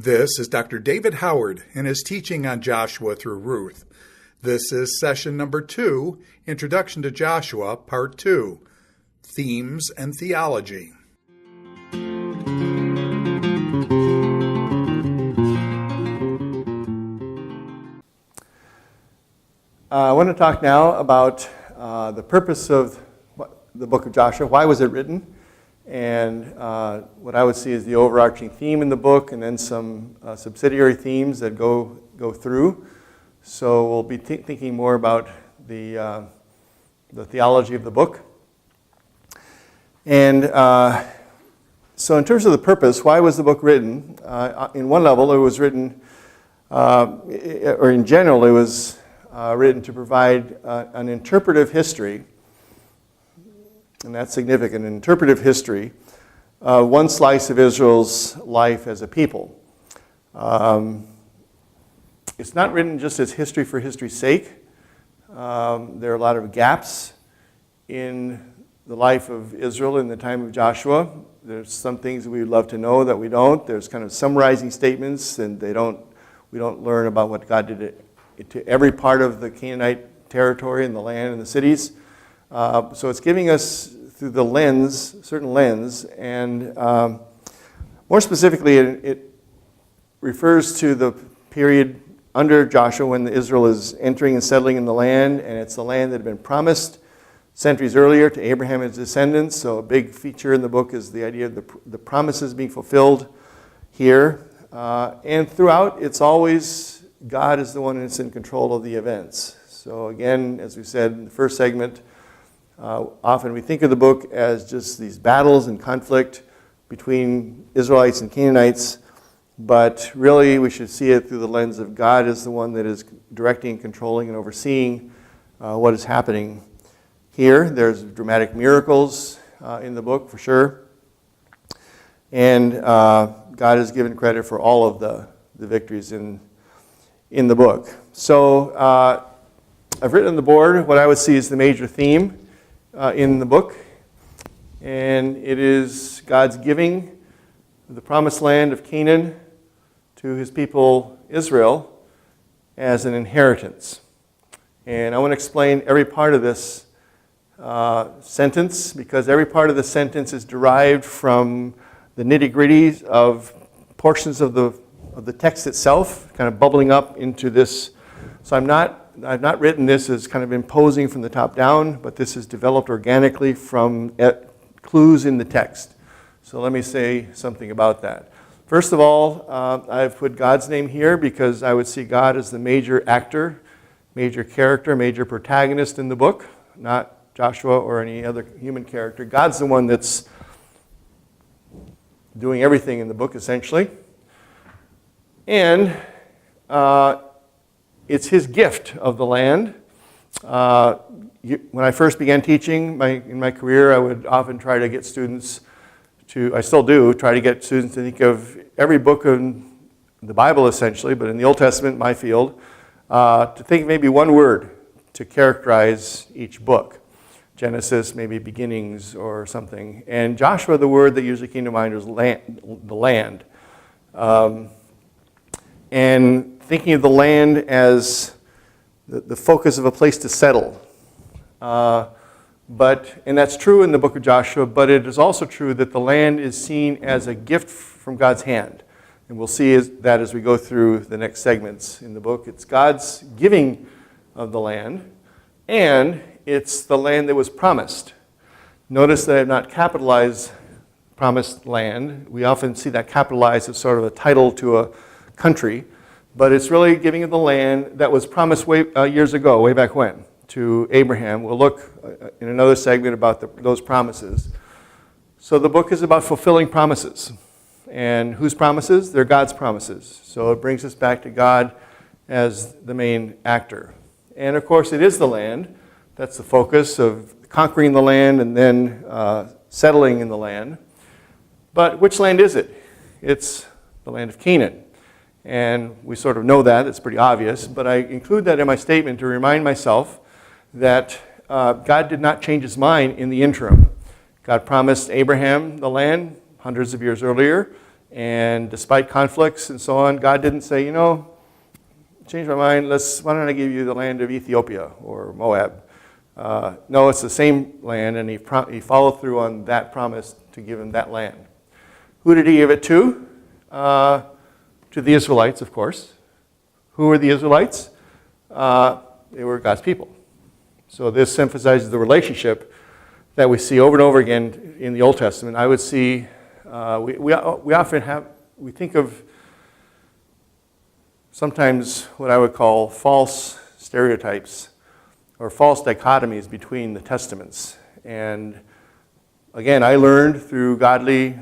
This is Dr. David Howard in his teaching on Joshua through Ruth. This is session number 2, Introduction to Joshua, Part 2, Themes and Theology. I want to talk now about the purpose of the book of Joshua. Why was it written? And what I would see is the overarching theme in the book, and then some subsidiary themes that go through. So we'll be thinking more about the theology of the book. And so in terms of the purpose, why was the book written? In one level, it was written, or in general, it was written to provide an interpretive history. And that's significant. An interpretive history, one slice of Israel's life as a people. It's not written just as history for history's sake. There are a lot of gaps in the life of Israel in the time of Joshua. There's some things that we'd love to know that we don't. There's kind of summarizing statements, and we don't learn about what God did to every part of the Canaanite territory and the land and the cities. So it's giving us through the lens, certain lens, and more specifically, it refers to the period under Joshua when Israel is entering and settling in the land, and it's the land that had been promised centuries earlier to Abraham and his descendants. So a big feature in the book is the idea of the promises being fulfilled here. And throughout, it's always God is the one that's in control of the events. So again, as we said in the first segment, often we think of the book as just these battles and conflict between Israelites and Canaanites, but really we should see it through the lens of God as the one that is directing, controlling, and overseeing what is happening here. There's dramatic miracles in the book for sure, and God is given credit for all of the victories in the book. So I've written on the board what I would see as the major theme in the book, and it is God's giving the promised land of Canaan to his people Israel as an inheritance. And I want to explain every part of this sentence, because every part of the sentence is derived from the nitty-gritties of portions of the text itself, kind of bubbling up into this. So I've not written this as kind of imposing from the top down, but this is developed organically from clues in the text. So let me say something about that. First of all, I've put God's name here because I would see God as the major actor, major character, major protagonist in the book, not Joshua or any other human character. God's the one that's doing everything in the book, essentially. And it's his gift of the land. When I first began teaching in my career, I would often try to get students I still do, try to get students to think of every book in the Bible, essentially, but in the Old Testament, my field, to think of maybe one word to characterize each book. Genesis, maybe beginnings or something. And Joshua, the word that usually came to mind was the land. And thinking of the land as the focus of a place to settle. And that's true in the book of Joshua, but it is also true that the land is seen as a gift from God's hand. And we'll see that as we go through the next segments in the book. It's God's giving of the land, and it's the land that was promised. Notice that I have not capitalized promised land. We often see that capitalized as sort of a title to a country, but it's really giving of the land that was promised years ago, way back when, to Abraham. We'll look in another segment about those promises. So the book is about fulfilling promises. And whose promises? They're God's promises. So it brings us back to God as the main actor. And of course it is the land. That's the focus of conquering the land and then settling in the land. But which land is it? It's the land of Canaan. And we sort of know that. It's pretty obvious. But I include that in my statement to remind myself that God did not change his mind in the interim. God promised Abraham the land hundreds of years earlier, And despite conflicts and so on, God didn't say, change my mind, why don't I give you the land of Ethiopia or Moab? No, it's the same land, and he followed through on that promise to give him that land. Who did he give it to? To the Israelites, of course. Who were the Israelites? They were God's people. So this emphasizes the relationship that we see over and over again in the Old Testament. I would see, we often we think of sometimes what I would call false stereotypes or false dichotomies between the Testaments. And again, I learned through godly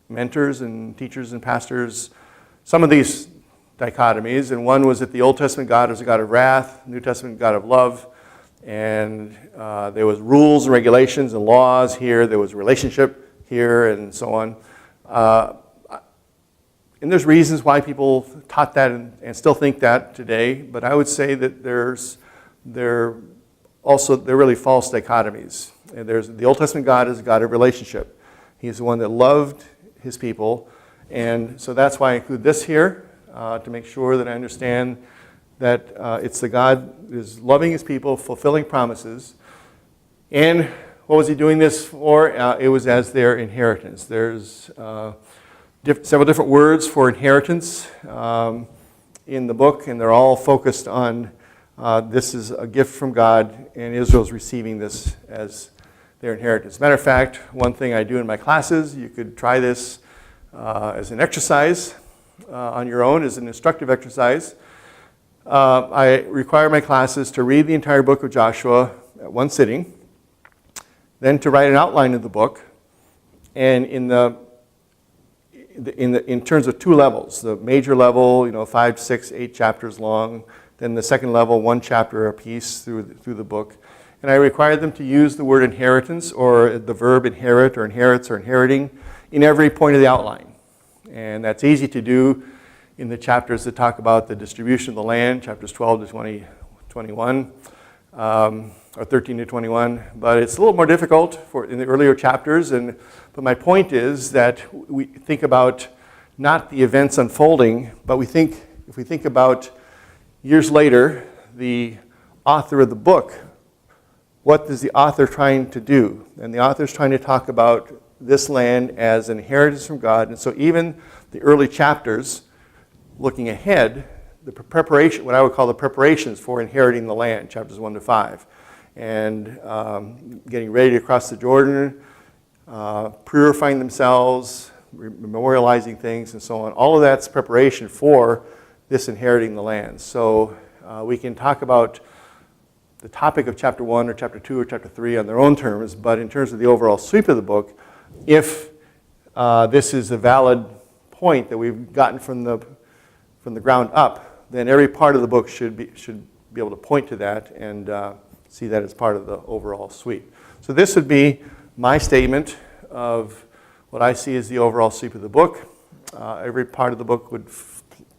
mentors and teachers and pastors some of these dichotomies. And one was that the Old Testament God is a God of wrath, New Testament God of love. And there was rules and regulations and laws here. There was relationship here and so on. And there's reasons why people taught that and still think that today. But I would say that they're really false dichotomies. And the Old Testament God is a God of relationship. He's the one that loved his people. And so that's why I include this here, to make sure that I understand that it's the God that is loving his people, fulfilling promises. And what was he doing this for? It was as their inheritance. There's several different words for inheritance in the book, and they're all focused on this is a gift from God, and Israel's receiving this as their inheritance. Matter of fact, one thing I do in my classes, you could try this as an exercise on your own, as an instructive exercise. I require my classes to read the entire book of Joshua at one sitting, then to write an outline of the book, and in terms of two levels, the major level, 5, 6, 8 chapters long, then the second level, 1 chapter a piece through the book. And I require them to use the word inheritance or the verb inherit or inherits or inheriting in every point of the outline. And that's easy to do in the chapters that talk about the distribution of the land, chapters 12 to 21, or 13 to 21. But it's a little more difficult in the earlier chapters. But my point is that we think about not the events unfolding, but if we think about years later, the author of the book, what is the author trying to do? And the author is trying to talk about this land as an inheritance from God. And so even the early chapters, looking ahead, the preparation, what I would call the preparations for inheriting the land, chapters 1 to 5, and getting ready to cross the Jordan, purifying themselves, memorializing things, and so on. All of that's preparation for this inheriting the land. So we can talk about the topic of chapter 1 or chapter 2 or chapter 3 on their own terms, but in terms of the overall sweep of the book, if this is a valid point that we've gotten from the ground up, then every part of the book should be able to point to that and see that as part of the overall sweep. So this would be my statement of what I see as the overall sweep of the book. Every part of the book would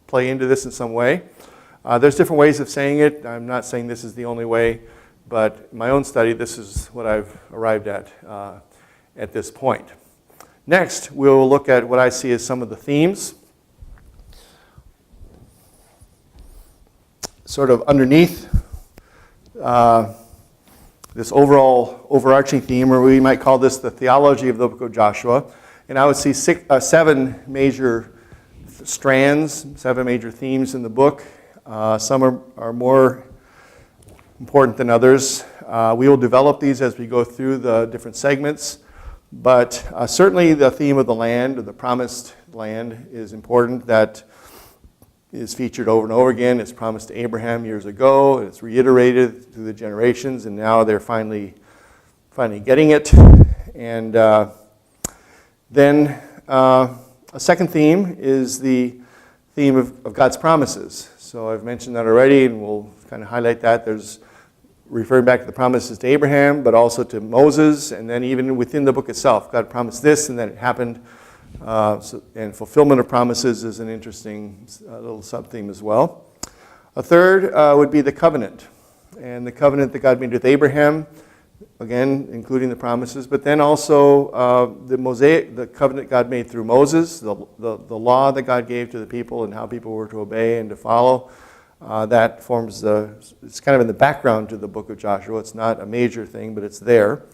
play into this in some way. There's different ways of saying it. I'm not saying this is the only way, but in my own study, this is what I've arrived at this point. Next, we'll look at what I see as some of the themes. Sort of underneath this overall overarching theme, or we might call this the theology of the book of Joshua. And I would see 7 major strands, 7 major themes in the book. Some are more important than others. We will develop these as we go through the different segments. But certainly the theme of the land, or the promised land, is important. That is featured over and over again. It's promised to Abraham years ago. It's reiterated through the generations, and now they're finally getting it. And then a second theme is the theme of God's promises. So I've mentioned that already, and we'll kind of highlight that. There's referring back to the promises to Abraham, but also to Moses, and then even within the book itself. God promised this, and then it happened. And fulfillment of promises is an interesting little sub-theme as well. A third would be the covenant. And the covenant that God made with Abraham again, including the promises, but then also the covenant God made through Moses, the law that God gave to the people and how people were to obey and to follow. That forms it's kind of in the background to the book of Joshua. It's not a major thing, but it's there.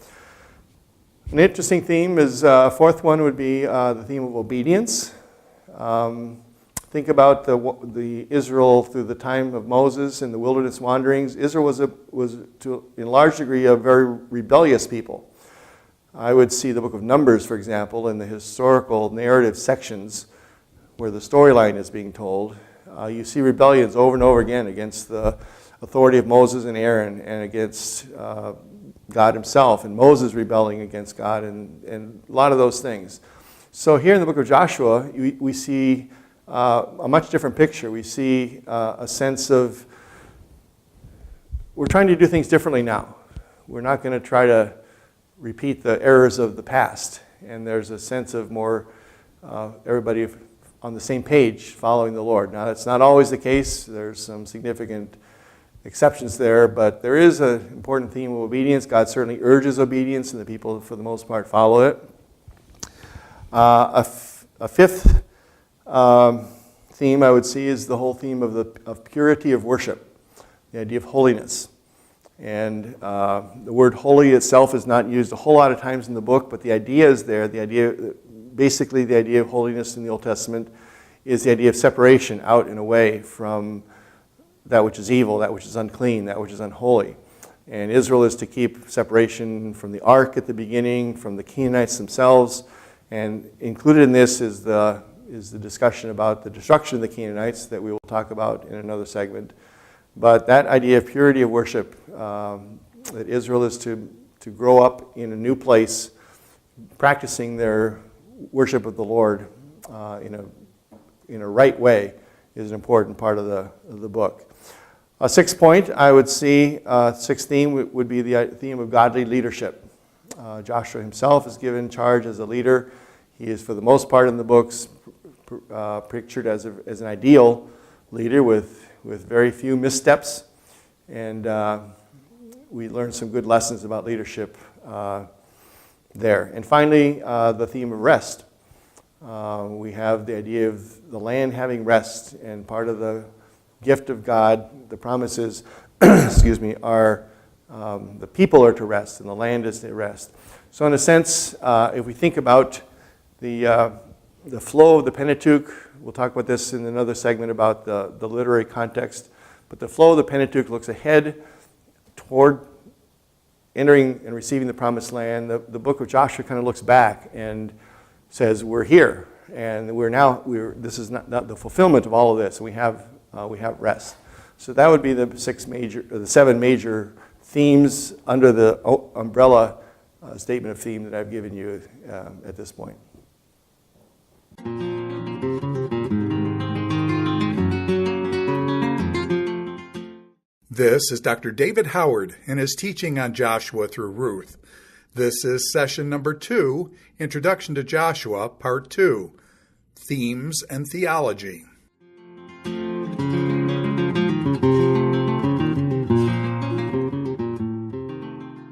An interesting theme is, fourth one would be the theme of obedience. Think about the Israel through the time of Moses and the wilderness wanderings. Israel was to in large degree a very rebellious people. I would see the book of Numbers, for example, in the historical narrative sections where the storyline is being told. You see rebellions over and over again against the authority of Moses and Aaron and against God himself, and Moses rebelling against God and a lot of those things. So here in the book of Joshua, we see a much different picture. We see a sense of we're trying to do things differently now. We're not going to try to repeat the errors of the past. And there's a sense of more everybody on the same page following the Lord. Now, that's not always the case. There's some significant exceptions there, but there is an important theme of obedience. God certainly urges obedience, and the people, for the most part, follow it. A fifth theme I would see is the whole theme of purity of worship, the idea of holiness. And the word holy itself is not used a whole lot of times in the book, but the idea is there. Basically, the idea of holiness in the Old Testament is the idea of separation out and away from that which is evil, that which is unclean, that which is unholy. And Israel is to keep separation from the ark at the beginning, from the Canaanites themselves. And included in this is the discussion about the destruction of the Canaanites that we will talk about in another segment. But that idea of purity of worship, that Israel is to grow up in a new place, practicing their worship of the Lord in a right way, is an important part of the book. A sixth point, I would see, sixth theme would be the theme of godly leadership. Joshua himself is given charge as a leader. He is, for the most part in the books, pictured as an ideal leader with very few missteps. And we learn some good lessons about leadership there. And finally, the theme of rest. We have the idea of the land having rest, and part of the gift of God, the promises, are the people are to rest, and the land is to rest. So in a sense, if we think about the flow of the Pentateuch, we'll talk about this in another segment about the literary context, but the flow of the Pentateuch looks ahead toward entering and receiving the promised land. The book of Joshua kind of looks back and says, we're here, and this is not the fulfillment of all of this, and we have rest. So that would be the seven major themes under the umbrella statement of theme that I've given you at this point. This is Dr. David Howard and his teaching on Joshua through Ruth. This is session number 2, Introduction to Joshua, Part 2, Themes and Theology.